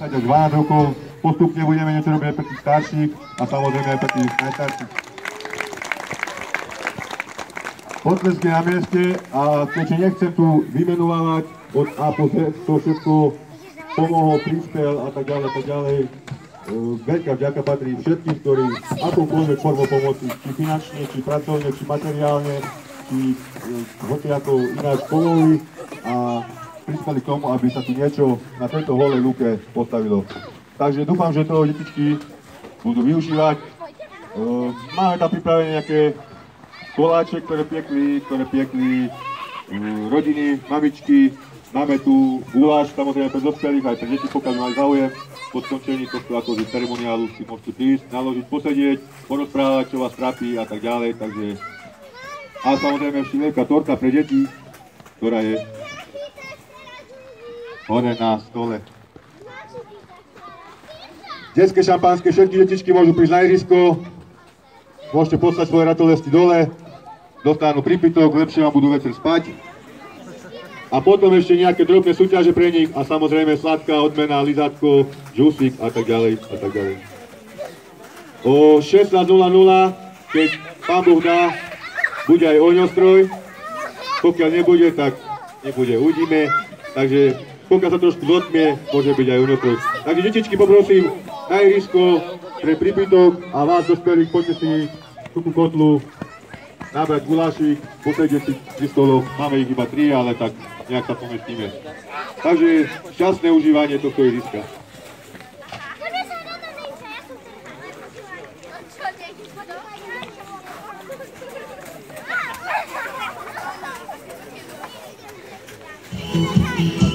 Až 12 rokov. Postupne budeme niečo robiť pre tých starších a samozrejme aj pre tých najstarších. Potlesky na mieste a keďže nechcem tu vymenovávať od A po Z, to všetko pomohol, prispel a tak ďalej. Veľká vďaka patrí všetkým, ktorí akoukoľvek formou pomoci, či finančne, či pracovne, či materiálne, či hociako ináč pomohli a prispeli k tomu, aby sa tu niečo na tejto holej lúke postavilo. Takže dúfam, že to detičky budú využívať. Máme tam pripravené nejaké koláče, ktoré piekli rodiny, mamičky. Máme tu guláš, samozrejme pre dospelých, aj pre deti, pokiaľ majú záujem. Po skončení tohto akože ceremoniálu si môžete prísť, naložiť, posedieť, porozprávať, čo vás trápi a tak ďalej. Takže... A samozrejme ešte veľká torta pre deti, ktorá je hore na stole. Detské šampanské, všetky detičky môžu prísť na ihrisko, môžete poslať svoje ratolesti dole, dostanú prípitok, lepšie vám budú večer spať. A potom ešte nejaké drobné súťaže pre nich a samozrejme sladká odmena, lizátko, džusík a tak ďalej a tak ďalej. O 16:00, keď Pán Boh dá, bude aj ohňostroj, pokiaľ nebude, tak nebude, uvidíme, takže pokiaľ sa trošku zotmie, môže byť aj ohňostroj. Takže detičky poprosím na ihrisko pre prípitok a vás dospelých poďte si tú kotlu, nabrať gulášik, posedieť si pri stoloch, máme ich iba 3, ale tak nejak sa pomestíme. Takže šťastné užívanie tohto ihriska. Thank you.